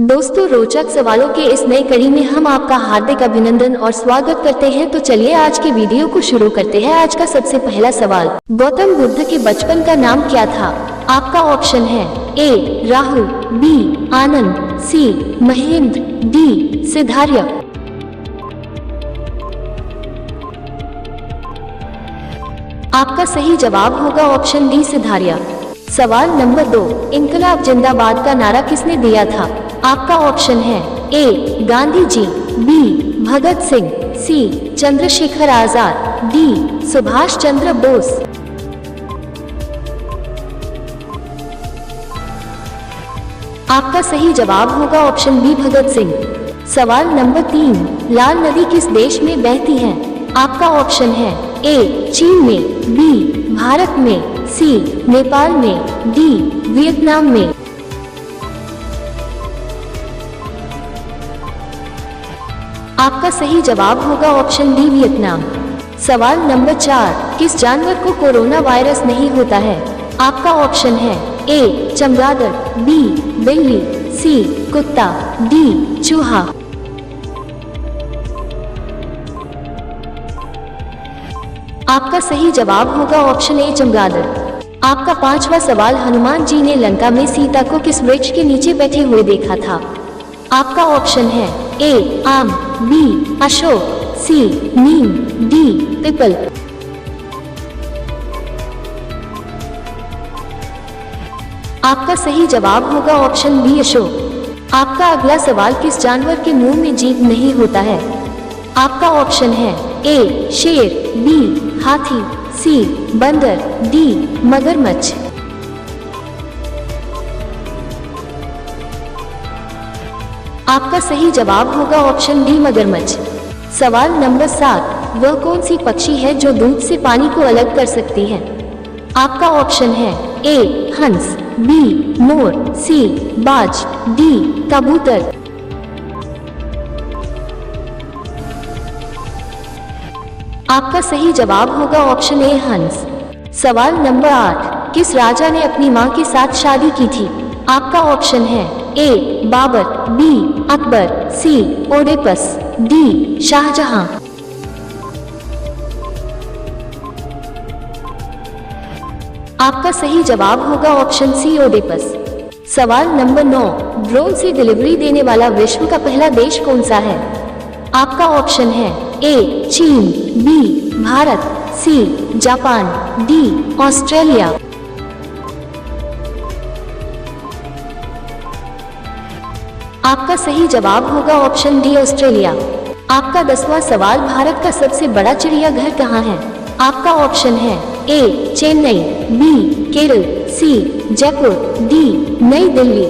दोस्तों, रोचक सवालों के इस नई कड़ी में हम आपका हार्दिक अभिनंदन और स्वागत करते हैं। तो चलिए आज के वीडियो को शुरू करते हैं। आज का सबसे पहला सवाल, गौतम बुद्ध के बचपन का नाम क्या था? आपका ऑप्शन है ए राहुल, बी आनंद, सी महेंद्र, डी सिद्धार्थ। आपका सही जवाब होगा ऑप्शन डी सिद्धार्थ। सवाल नंबर 2, इनकलाब जिंदाबाद का नारा किसने दिया था? आपका ऑप्शन है ए गांधी जी, बी भगत सिंह, सी चंद्रशेखर आजाद, डी सुभाष चंद्र बोस। आपका सही जवाब होगा ऑप्शन बी भगत सिंह। सवाल नंबर 3, लाल नदी किस देश में बहती है? आपका ऑप्शन है ए चीन में, बी भारत में, सी नेपाल में, डी वियतनाम में। आपका सही जवाब होगा ऑप्शन डी वियतनाम। सवाल नंबर 4, किस जानवर को कोरोना वायरस नहीं होता है? आपका ऑप्शन है ए चमगादड़, बी बिल्ली, सी कुत्ता, डी चूहा। आपका सही जवाब होगा ऑप्शन ए चमगादड़। आपका 5वां सवाल, हनुमान जी ने लंका में सीता को किस वृक्ष के नीचे बैठे हुए देखा था? आपका ऑप्शन है ए आम, बी अशोक, सी नीम, डी पीपल। आपका सही जवाब होगा ऑप्शन बी अशोक। आपका अगला सवाल, किस जानवर के मुंह में जीभ नहीं होता है? आपका ऑप्शन है ए शेर, बी हाथी, सी बंदर, डी मगरमच्छ। आपका सही जवाब होगा ऑप्शन डी मगरमच्छ। सवाल नंबर 7, वह कौन सी पक्षी है जो दूध से पानी को अलग कर सकती है? आपका ऑप्शन है ए हंस, बी मोर, सी बाज, डी कबूतर। आपका सही जवाब होगा ऑप्शन ए हंस। सवाल नंबर 8, किस राजा ने अपनी मां के साथ शादी की थी? आपका ऑप्शन है ए बाबर, बी अकबर, सी ओडेपस, डी शाहजहां। आपका सही जवाब होगा ऑप्शन सी ओडेपस। सवाल नंबर 9, ड्रोन से डिलीवरी देने वाला विश्व का पहला देश कौन सा है? आपका ऑप्शन है ए चीन, B Bharat, C Japan, D Australia. आपका सही जवाब होगा ऑप्शन डी ऑस्ट्रेलिया। आपका 10वां सवाल, भारत का सबसे बड़ा चिड़ियाघर कहाँ है? आपका ऑप्शन है ए चेन्नई, बी केरल, सी जयपुर, डी नई दिल्ली।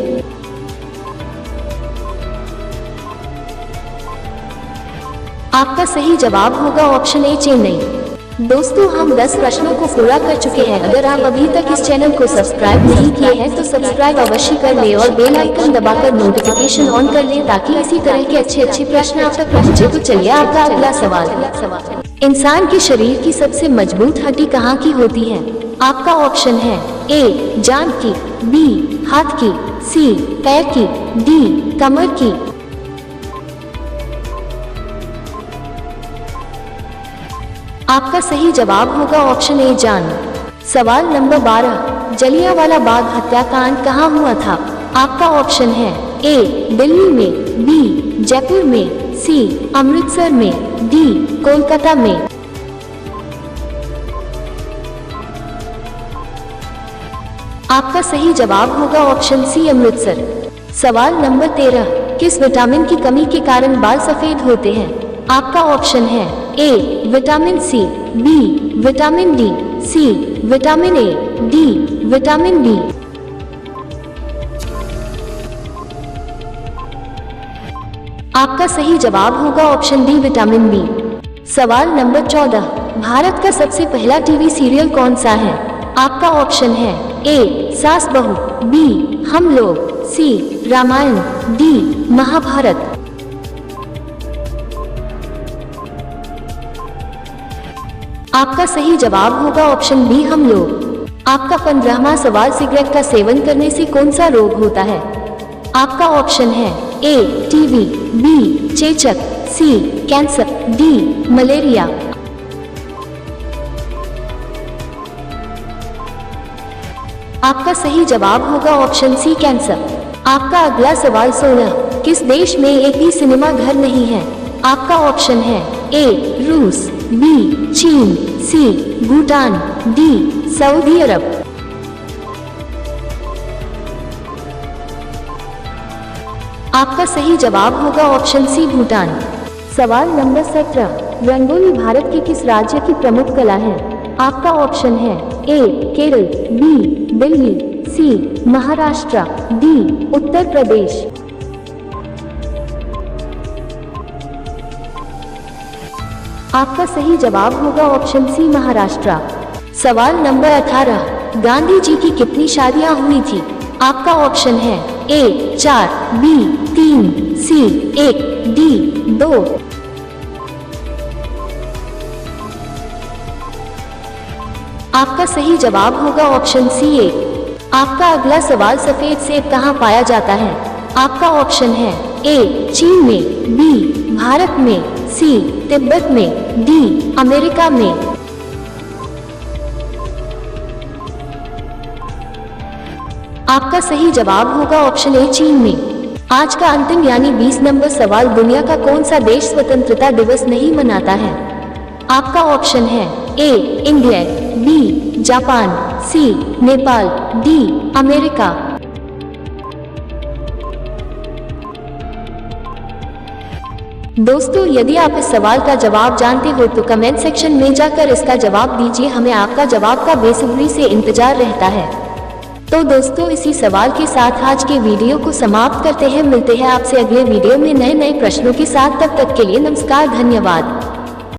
आपका सही जवाब होगा ऑप्शन ए चेन्नई। दोस्तों, हम 10 प्रश्नों को पूरा कर चुके हैं। अगर आप अभी तक इस चैनल को सब्सक्राइब नहीं किए हैं तो सब्सक्राइब अवश्य कर लें और बेल आइकन दबाकर नोटिफिकेशन ऑन कर लें ताकि इसी तरह के अच्छे प्रश्न आप तक पहुंचे। तो चलिए आपका अगला सवाल, इंसान के शरीर की सबसे मजबूत हड्डी कहाँ की होती है? आपका ऑप्शन है ए जांघ की, बी हाथ की, सी पैर की, डी कमर की। आपका सही जवाब होगा ऑप्शन ए जांघ। सवाल नंबर 12, जलियांवाला बाग हत्याकांड कहाँ हुआ था? आपका ऑप्शन है ए दिल्ली में, बी जयपुर में, सी अमृतसर में, डी कोलकाता में। आपका सही जवाब होगा ऑप्शन सी अमृतसर। सवाल नंबर 13, किस विटामिन की कमी के कारण बाल सफेद होते हैं? आपका ऑप्शन है A vitamin C, B vitamin D, C vitamin A, D vitamin B. आपका सही जवाब होगा ऑप्शन डी विटामिन बी। सवाल नंबर 14, भारत का सबसे पहला टीवी सीरियल कौन सा है? आपका ऑप्शन है ए सास बहू, बी हम लोग, सी रामायण, डी महाभारत। आपका सही जवाब होगा ऑप्शन बी हम लोग। आपका 15वां सवाल, सिगरेट का सेवन करने से कौन सा रोग होता है? आपका ऑप्शन है ए टीबी, बी चेचक, सी कैंसर, डी मलेरिया। आपका सही जवाब होगा ऑप्शन सी कैंसर। आपका अगला सवाल 16, किस देश में एक भी सिनेमा घर नहीं है? आपका ऑप्शन है ए रूस, बी चीन, सी भूटान, डी सऊदी अरब। आपका सही जवाब होगा ऑप्शन सी भूटान। सवाल नंबर 17, रंगोली भारत के किस राज्य की प्रमुख कला है? आपका ऑप्शन है ए केरल, बी दिल्ली, सी महाराष्ट्र, डी उत्तर प्रदेश। आपका सही जवाब होगा ऑप्शन सी महाराष्ट्र। सवाल नंबर 18, गांधी जी की कितनी शादियां हुई थी? आपका ऑप्शन है ए 4, बी 3, सी 1, डी 2। आपका सही जवाब होगा ऑप्शन सी ए। आपका अगला सवाल सफेद सेब कहाँ पाया जाता है? आपका ऑप्शन है ए चीन में, बी भारत में, सी तिब्बत में, डी अमेरिका में। आपका सही जवाब होगा ऑप्शन ए चीन में। आज का अंतिम यानी 20 नंबर सवाल, दुनिया का कौन सा देश स्वतंत्रता दिवस नहीं मनाता है? आपका ऑप्शन है A England, B Japan, C Nepal, D America. दोस्तों, यदि आप इस सवाल का जवाब जानते हो तो कमेंट सेक्शन में जाकर इसका जवाब दीजिए, हमें आपका जवाब का बेसब्री से इंतजार रहता है। तो दोस्तों, इसी सवाल के साथ आज के वीडियो को समाप्त करते हैं। मिलते हैं आपसे अगले वीडियो में नए नए प्रश्नों के साथ। तब तक के लिए नमस्कार, धन्यवाद।